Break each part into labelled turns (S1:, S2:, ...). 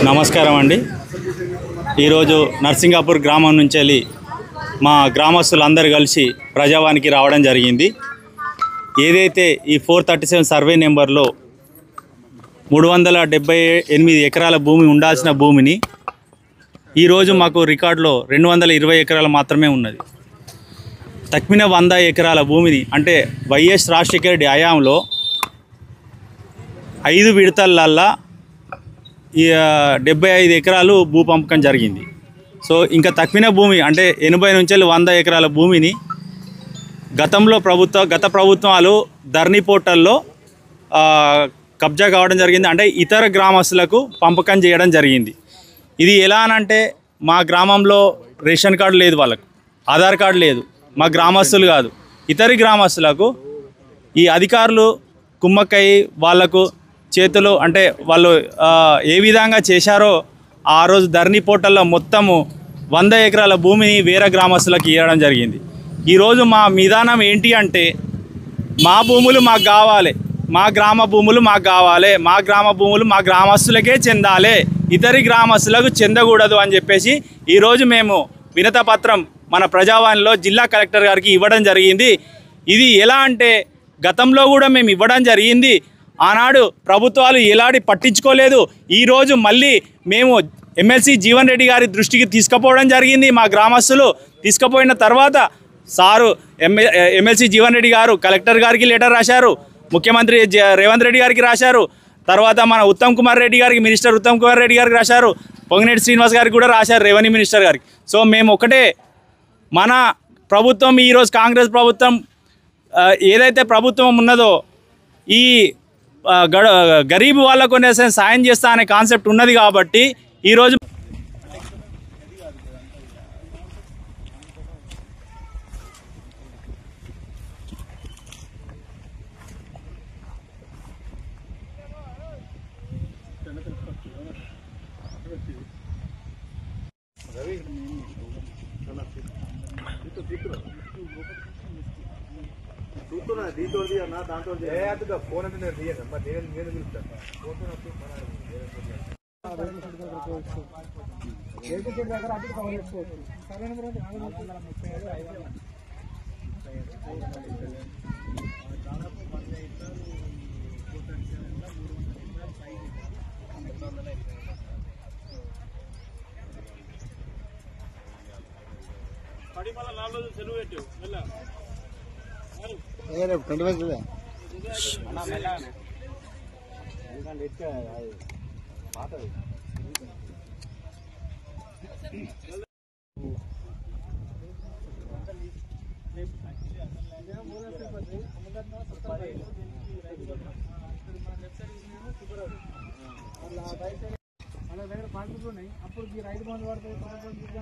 S1: నమస్కారం అండి. ఈరోజు నర్సింగాపూర్ గ్రామం నుంచి వెళ్ళి మా గ్రామస్తులందరూ కలిసి ప్రజావానికి రావడం జరిగింది. ఏదైతే ఈ 437 సర్వే నెంబర్లో 378 ఎకరాల భూమి ఉండాల్సిన భూమిని ఈరోజు మాకు రికార్డులో 220 ఎకరాలు మాత్రమే ఉన్నది. తక్మిన 100 ఎకరాల భూమిని అంటే వైఎస్ రాజశేఖర రెడ్డి హయాంలో 5 విడతలల్లా 75 ఎకరాలు భూ పంపకం జరిగింది. సో ఇంకా తక్మిన భూమి అంటే 80 నుంచి 100 ఎకరాల భూమిని గత ప్రభుత్వాలు ధరణి పోర్టల్లో కబ్జా కావడం జరిగింది. అంటే ఇతర గ్రామస్తులకు పంపకం చేయడం జరిగింది. ఇది ఎలా అనంటే మా గ్రామంలో రేషన్ కార్డు లేదు, వాళ్ళకు ఆధార్ కార్డు లేదు, మా గ్రామస్తులు కాదు ఇతర గ్రామస్తులకు ఈ అధికారులు కుమ్మక్కయ్యి వాళ్లకు చేతులు అంటే వాళ్ళు ఏ విధంగా చేశారో ఆ రోజు ధరణి పోర్టల్లో మొత్తము 100 ఎకరాల భూమిని వేరే గ్రామస్తులకు ఇవ్వడం జరిగింది. ఈరోజు మా విధానం ఏంటి అంటే మా భూములు మాకు కావాలి, మా గ్రామ భూములు మాకు కావాలి, మా గ్రామ భూములు మా గ్రామస్తులకే చెందాలి, ఇతరి గ్రామస్తులకు చెందకూడదు అని చెప్పేసి ఈరోజు మేము వినతపత్రం మన ప్రజావాణిలో జిల్లా కలెక్టర్ గారికి ఇవ్వడం జరిగింది. ఇది ఎలా అంటే గతంలో కూడా మేము ఇవ్వడం జరిగింది. ఆనాడు ప్రభుత్వాలు ఎలాంటి పట్టించుకోలేదు. ఈరోజు మళ్ళీ మేము ఎమ్మెల్సీ జీవన్ రెడ్డి గారి దృష్టికి తీసుకుపోవడం జరిగింది. మా గ్రామస్తులు తీసుకుపోయిన తర్వాత సారు ఎమ్మెల్సీ జీవన్ రెడ్డి గారు కలెక్టర్ గారికి లెటర్ రాశారు, ముఖ్యమంత్రి రేవంత్ రెడ్డి గారికి రాశారు, తర్వాత మన ఉత్తమ్ కుమార్ రెడ్డి గారికి మినిస్టర్ ఉత్తమ్ కుమార్ రెడ్డి గారికి రాశారు, పొంగినేటి శ్రీనివాస్ గారికి కూడా రాశారు, రెవెన్యూ మినిస్టర్ గారికి. సో మేము ఒకటే మన ప్రభుత్వం ఈరోజు కాంగ్రెస్ ప్రభుత్వం ఏదైతే ప్రభుత్వం ఉన్నదో ఈ గరీబ్ వాళ్ళకు సాయం చేస్తా అనే కాన్సెప్ట్ ఉన్నది కాబట్టి ఈరోజు
S2: అప్పుడు రైతు బంధు పడుతుంది పైసలు మీరు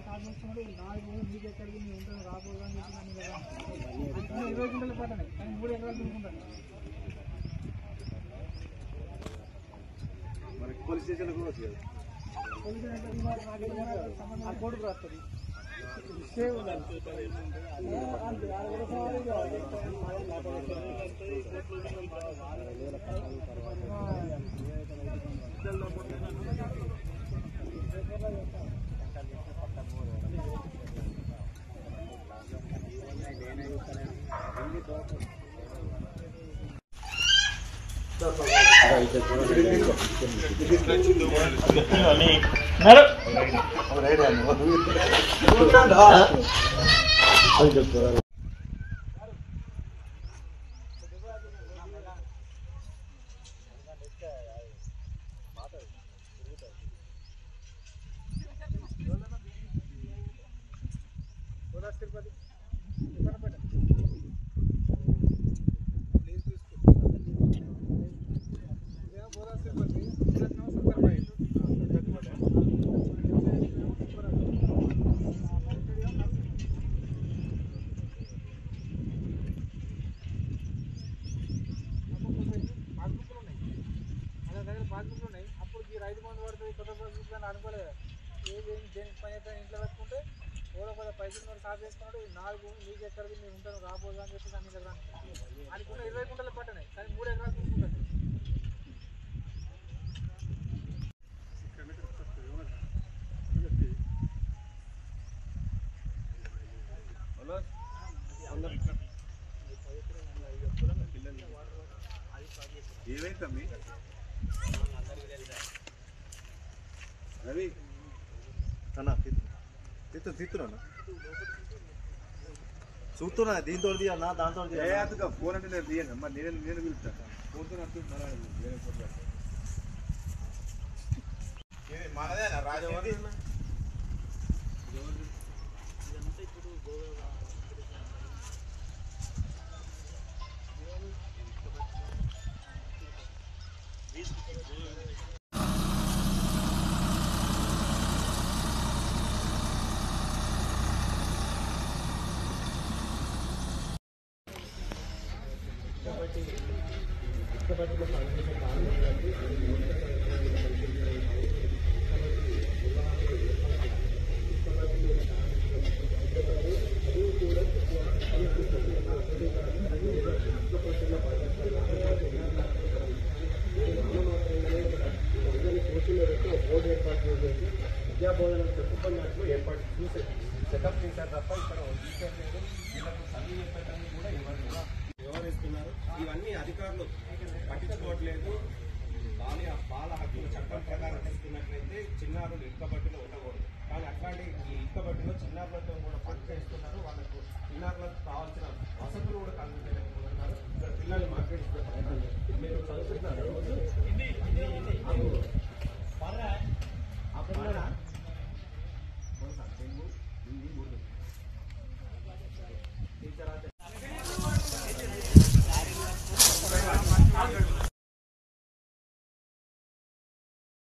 S2: కాదు వస్తున్నాడు 4 రోజులు మీకు ఎక్కడికి మీరు ఉంటుంది రాకూడదు అని చెప్పి 20 గుంటలు పట్టాయి కానీ 3 ఎకరాలు తినుకుంటాను. పోలీస్ స్టేషన్ కోర్టుకు రాస్తుంది రైతు బంధు పడుతుంది కొత్త ప్రభుత్వాన్ని అనుకోలేదు. ఏ దేనికి పని అయితే ఇంట్లో పెట్టుకుంటే ఓడ పైసలు మరి సాగు చేసుకున్నాడు 4 భూమి నీకు ఎక్కడికి మీరు ఉంటాను రాబోదు అని చెప్పి దాని దగ్గర అనుకున్న 20 గుంటలు పట్టనే కానీ 3 ఎకరాలు తీసుకుంటాను.
S3: ఏమైందమ్మి రవి అన్న తిత్తున్నా చూస్తున్నా దీంతో అన్న దాంతో ఫోన్ అంటే నేను తీయండి అమ్మా నేను పిలుస్తాను ఫోన్తో మనదేనా రాజవరి
S4: విద్యాబోధన చెప్పుకున్నట్లు ఏర్పాటు చూసి సెటప్ చేశారు తప్ప ఇక్కడ టీచర్ లేదు, వీళ్ళకు చదువు చెప్పడానికి కూడా వ్యవహరిస్తున్నారు. ఇవన్నీ అధికారులు పట్టించుకోవట్లేదు. బాల హక్కుల చట్టం ప్రకారం తీసుకున్నట్లయితే చిన్నారులు ఇక్కబట్టిలో ఉండకూడదు. కానీ అట్లాంటి ఈ ఇక్కబట్టిలో చిన్నారులతో కూడా పని చేస్తున్నారు. వాళ్ళకు చిన్నారులకు కావాల్సిన వసతులు కూడా కల్పించలేకపోతున్నారు. ఇక్కడ పిల్లలు మాట్లాడుతున్నారు. మీరు చదువుతున్నారు